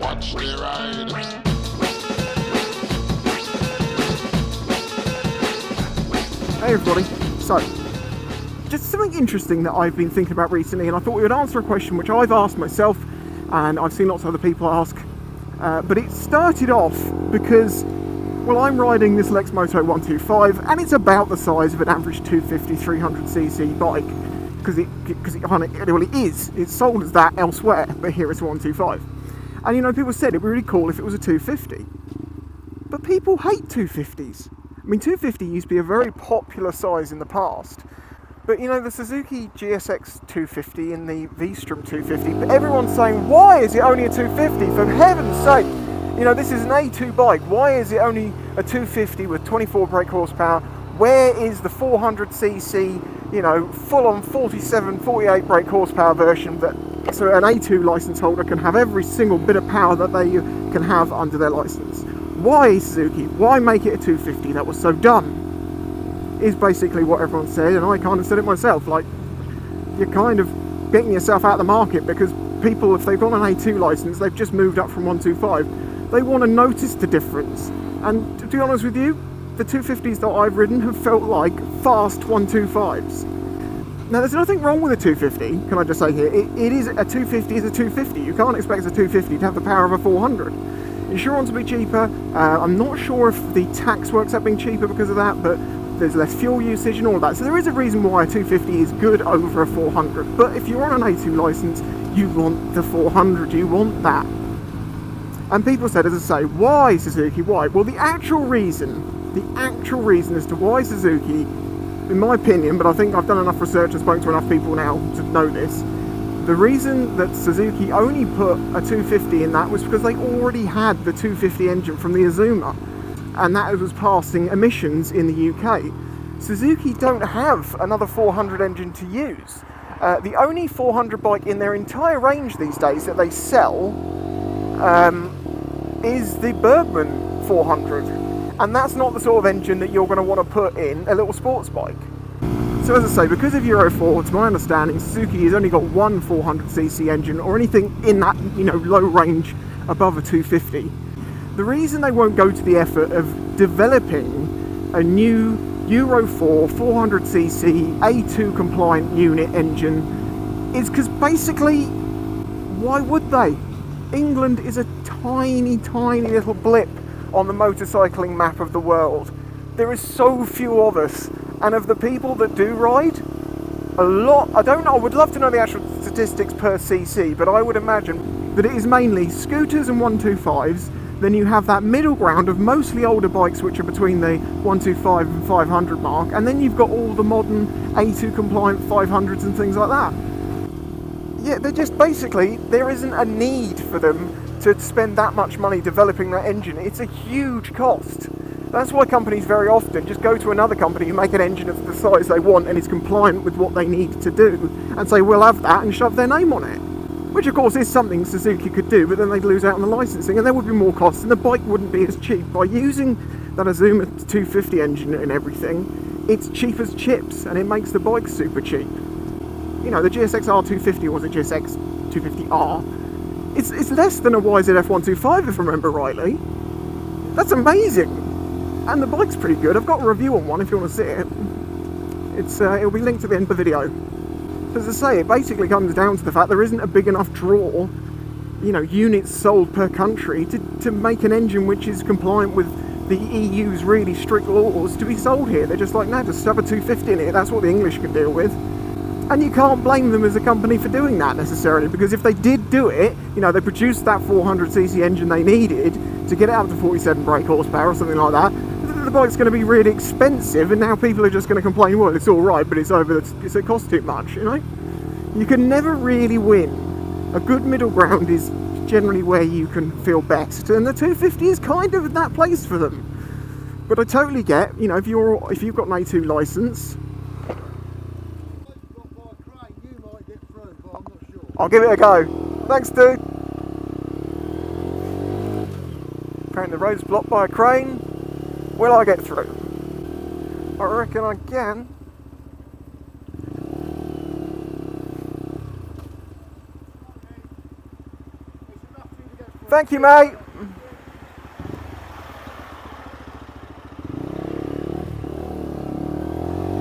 Watch the ride. Hey everybody, so just something interesting that I've been thinking about recently, and I thought we would answer a question which I've asked myself and I've seen lots of other people ask, but it started off because, well, I'm riding this Lexmoto 125 and it's about the size of an average 250 300cc bike, because it really is. It's sold as that elsewhere, but here it's a 125. And you know, people said it'd be really cool if it was a 250, but people hate 250s. I mean, 250 used to be a very popular size in the past, but you know, the Suzuki GSX 250 and the V-Strom 250, but everyone's saying, why is it only a 250? For heaven's sake, you know, this is an A2 bike. Why is it only a 250 with 24 brake horsepower? Where is the 400cc, you know, full-on 47, 48 brake horsepower version that so an A2 license holder can have every single bit of power that they can have under their license? Why, Suzuki? Why make it a 250? That was so dumb, is basically what everyone said, and I kind of said it myself. Like, you're kind of getting yourself out of the market, because people, if they've got an A2 license, they've just moved up from 125, they want to notice the difference. And to be honest with you, the 250s that I've ridden have felt like fast 125s. Now, there's nothing wrong with a 250, can I just say here. It is a 250 is a 250. You can't expect a 250 to have the power of a 400. Insurance will be cheaper. I'm not sure if the tax works out being cheaper because of that, but there's less fuel usage and all that. So there is a reason why a 250 is good over a 400. But if you're on an A2 license, you want the 400, you want that. And people said, as I say, why Suzuki, why? Well, the actual reason as to why Suzuki, in my opinion, but I think I've done enough research and spoken to enough people now to know this, the reason that Suzuki only put a 250 in that was because they already had the 250 engine from the Azuma, and that was passing emissions in the UK. Suzuki don't have another 400 engine to use. The only 400 bike in their entire range these days that they sell is the Bergman 400, and that's not the sort of engine that you're going to want to put in a little sports bike. So as I say, because of Euro 4, to my understanding, Suzuki has only got one 400cc engine or anything in that, you know, low range above a 250. The reason they won't go to the effort of developing a new Euro 4 400cc A2 compliant unit engine is because basically, why would they? England is a tiny, tiny little blip on the motorcycling map of the world. There is so few of us, and of the people that do ride, a lot, I don't know, I would love to know the actual statistics per cc, but I would imagine that it is mainly scooters and 125s. Then you have that middle ground of mostly older bikes which are between the 125 and 500 mark, and then you've got all the modern A2 compliant 500s and things like that. Yeah, they're just basically, there isn't a need for them to spend that much money developing that engine. It's a huge cost. That's why companies very often just go to another company who make an engine of the size they want and is compliant with what they need to do, and say, we'll have that, and shove their name on it. Which of course is something Suzuki could do, but then they'd lose out on the licensing, and there would be more costs, and the bike wouldn't be as cheap. By using that Azuma 250 engine and everything, it's cheap as chips, and it makes the bike super cheap. You know, the GSX R250 was a GSX 250R. It's less than a YZF 125 if I remember rightly. That's amazing! And the bike's pretty good. I've got a review on one if you want to see it. It'll be linked at the end of the video. As I say, it basically comes down to the fact there isn't a big enough draw, you know, units sold per country to make an engine which is compliant with the EU's really strict laws to be sold here. They're just like, no, just shove a 250 in it, that's what the English can deal with. And you can't blame them as a company for doing that necessarily, because if they did do it, you know, they produced that 400cc engine they needed to get it up to 47 brake horsepower or something like that, the bike's going to be really expensive, and now people are just going to complain, well, it's alright, but it costs too much, you know? You can never really win. A good middle ground is generally where you can feel best, and the 250 is kind of in that place for them. But I totally get, you know, if you've got an A2 licence, I'll give it a go. Thanks, dude. Apparently the road's blocked by a crane. Will I get through? I reckon I can. Thank you, mate.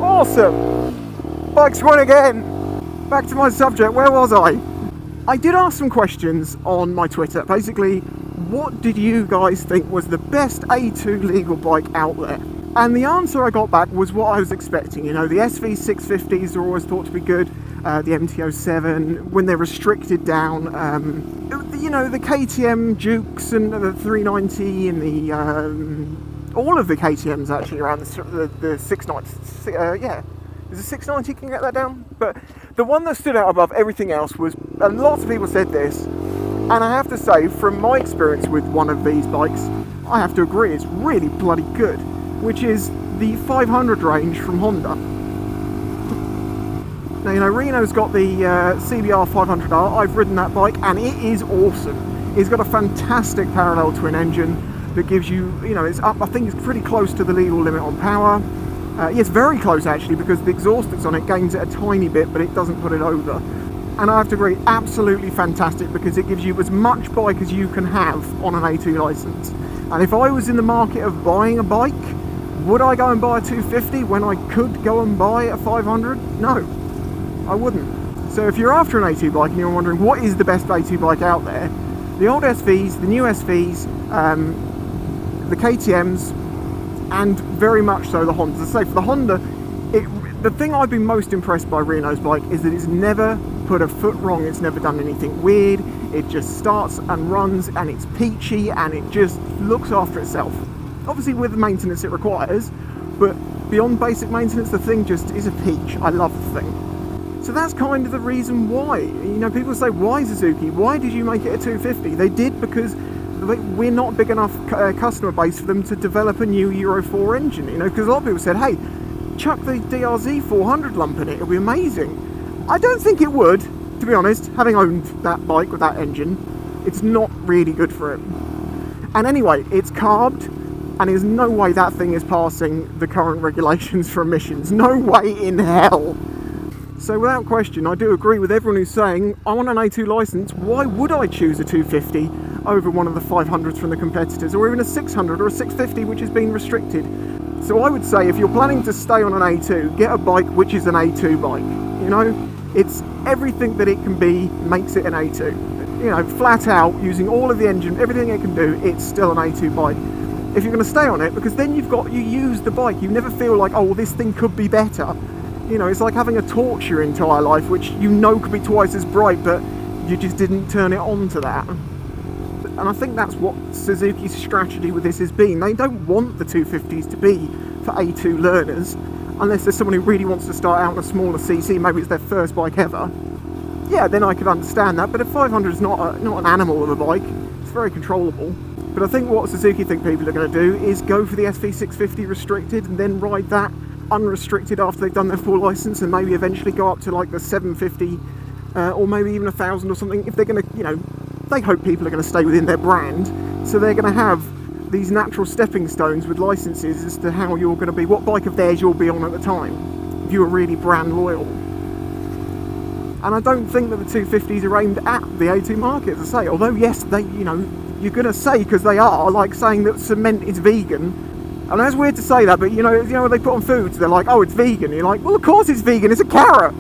Awesome. Bikes won again. Back to my subject. Where was I? I did ask some questions on my Twitter. Basically, what did you guys think was the best A2 legal bike out there? And the answer I got back was what I was expecting. You know, the SV650s are always thought to be good. The MT-07, when they're restricted down. You know, the KTM Dukes and the 390 and the... all of the KTMs actually around the 690. Yeah. Is it 690? Can you get that down? But the one that stood out above everything else was, and lots of people said this, and I have to say, from my experience with one of these bikes, I have to agree, it's really bloody good, which is the 500 range from Honda. Now, you know, Reno's got the CBR 500R. I've ridden that bike, and it is awesome. It's got a fantastic parallel twin engine that gives you, you know, it's up, I think it's pretty close to the legal limit on power. Yes, very close actually, because the exhaust that's on it gains it a tiny bit, but it doesn't put it over. And I have to agree, absolutely fantastic, because it gives you as much bike as you can have on an A2 license. And if I was in the market of buying a bike, would I go and buy a 250 when I could go and buy a 500? No, I wouldn't. So if you're after an A2 bike and you're wondering what is the best A2 bike out there, the old SVs, the new SVs, the KTMs, and very much so the Hondas. So for the Honda, the thing I've been most impressed by Reno's bike is that it's never put a foot wrong, it's never done anything weird, it just starts and runs and it's peachy and it just looks after itself. Obviously with the maintenance it requires, but beyond basic maintenance the thing just is a peach. I love the thing. So that's kind of the reason why. You know, people say, why Suzuki? Why did you make it a 250? They did because we're not big enough customer base for them to develop a new Euro 4 engine, you know, because a lot of people said, hey, chuck the DRZ 400 lump in it, it'll be amazing. I don't think it would, to be honest, having owned that bike with that engine. It's not really good for it. And anyway, it's carbed, and there's no way that thing is passing the current regulations for emissions. No way in hell. So without question, I do agree with everyone who's saying, I want an A2 licence, why would I choose a 250 over one of the 500s from the competitors, or even a 600 or a 650 which has been restricted? So I would say if you're planning to stay on an A2, get a bike which is an A2 bike. You know, it's everything that it can be makes it an A2. You know, flat out, using all of the engine, everything it can do, it's still an A2 bike. If you're going to stay on it, because then you use the bike, you never feel like, oh, well, this thing could be better. You know, it's like having a torch your entire life, which you know could be twice as bright, but you just didn't turn it on to that. And I think that's what Suzuki's strategy with this has been. They don't want the 250s to be for A2 learners, unless there's someone who really wants to start out on a smaller CC, maybe it's their first bike ever. Yeah, then I could understand that, but a 500 is not an animal of a bike. It's very controllable. But I think what Suzuki think people are going to do is go for the SV650 restricted and then ride that unrestricted after they've done their full license, and maybe eventually go up to like the 750 or maybe even 1,000 or something, if they're going to, you know, they hope people are going to stay within their brand, so they're going to have these natural stepping stones with licenses as to how you're going to be, what bike of theirs you'll be on at the time, if you were really brand loyal. And I don't think that the 250s are aimed at the A2 market, as I say, although yes, they, you know, you're going to say, because they are, like saying that cement is vegan. And that's weird to say that, but you know what they put on foods, they're like, oh, it's vegan. And you're like, well, of course it's vegan, it's a carrot.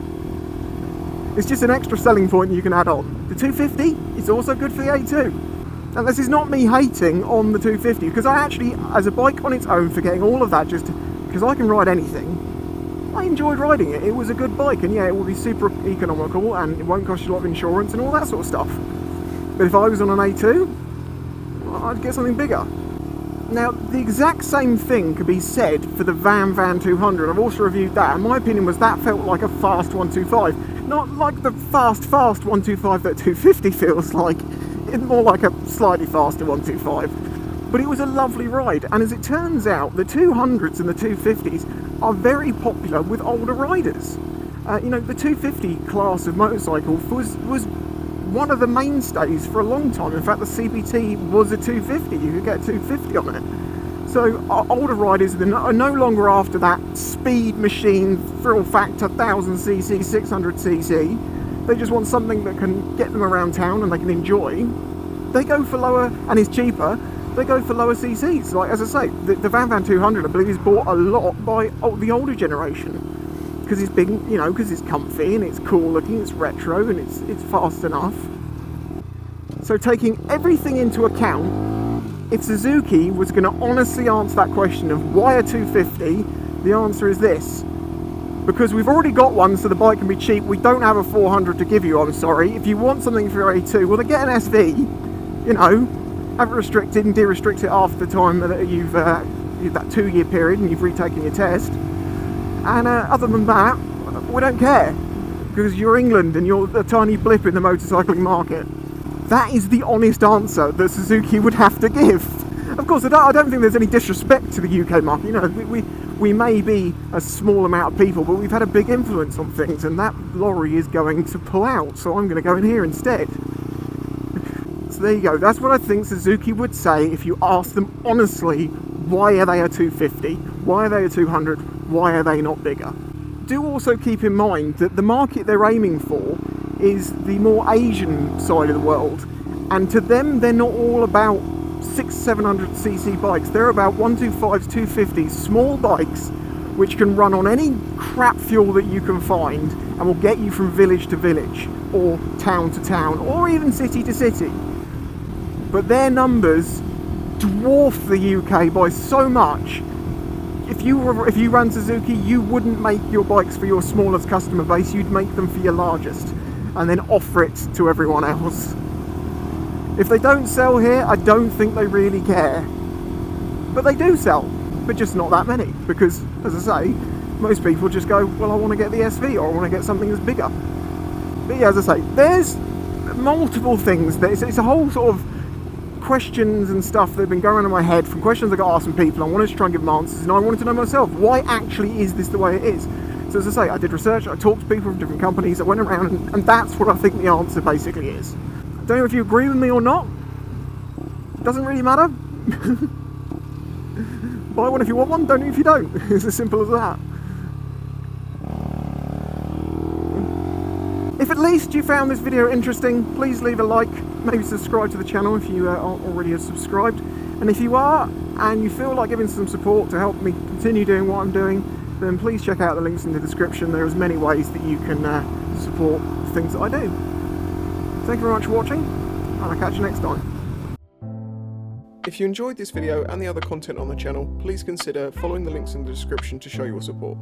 It's just an extra selling point you can add on. The 250 is also good for the A2. And this is not me hating on the 250, because I actually, as a bike on its own, forgetting all of that, just because I can ride anything, I enjoyed riding it. It was a good bike, and yeah, it will be super economical, and it won't cost you a lot of insurance and all that sort of stuff. But if I was on an A2, I'd get something bigger. Now, the exact same thing could be said for the Van 200. I've also reviewed that, and my opinion was that felt like a fast 125. Not like the fast 125 that 250 feels like. It's more like a slightly faster 125. But it was a lovely ride, and as it turns out, the 200s and the 250s are very popular with older riders. You know, the 250 class of motorcycle was one of the mainstays for a long time. In fact, the CBT was a 250. You could get a 250 on it. So older riders are no longer after that speed machine, thrill factor, 1000cc, 600cc. They just want something that can get them around town and they can enjoy. they go for lower, and is cheaper, they go for lower CCs. Like, as I say, the Van 200, I believe, is bought a lot by the older generation. Because it's big, you know, because it's comfy and it's cool looking, it's retro and it's fast enough. So taking everything into account, if Suzuki was going to honestly answer that question of why a 250, the answer is this. Because we've already got one, so the bike can be cheap. We don't have a 400 to give you, I'm sorry. If you want something for your A2, well, then get an SV, you know, have it restricted and de-restrict it after the time that you've that 2-year period and you've retaken your test. And other than that, we don't care, because you're England and you're a tiny blip in the motorcycling market. That is the honest answer that Suzuki would have to give. Of course, I don't think there's any disrespect to the UK market. You know, we may be a small amount of people, but we've had a big influence on things, and that lorry is going to pull out, so I'm going to go in here instead. So there you go. That's what I think Suzuki would say if you ask them honestly, why are they a 250? Why are they a 200? Why are they not bigger? Do also keep in mind that the market they're aiming for is the more Asian side of the world, and to them they're not all about 600-700cc bikes. They're about 125s, 250s, small bikes which can run on any crap fuel that you can find and will get you from village to village or town to town or even city to city. But their numbers dwarf the UK by so much. If you ran Suzuki, you wouldn't make your bikes for your smallest customer base, you'd make them for your largest and then offer it to everyone else. If they don't sell here, I don't think they really care. But they do sell, but just not that many, because, as I say, most people just go, well, I want to get the SV, or I want to get something that's bigger. But yeah, as I say, there's multiple things. It's a whole sort of questions and stuff that have been going around in my head from questions I got asked from people. I wanted to try and give them answers, and I wanted to know myself, why actually is this the way it is? So as I say, I did research, I talked to people from different companies, I went around, and that's what I think the answer basically is. I don't know if you agree with me or not. Doesn't really matter. Buy one if you want one, don't if you don't. It's as simple as that. If at least you found this video interesting, please leave a like, maybe subscribe to the channel if you aren't already subscribed. And if you are, and you feel like giving some support to help me continue doing what I'm doing, then please check out the links in the description. There's many ways that you can support the things that I do. Thank you very much for watching, and I'll catch you next time. If you enjoyed this video and the other content on the channel, please consider following the links in the description to show your support.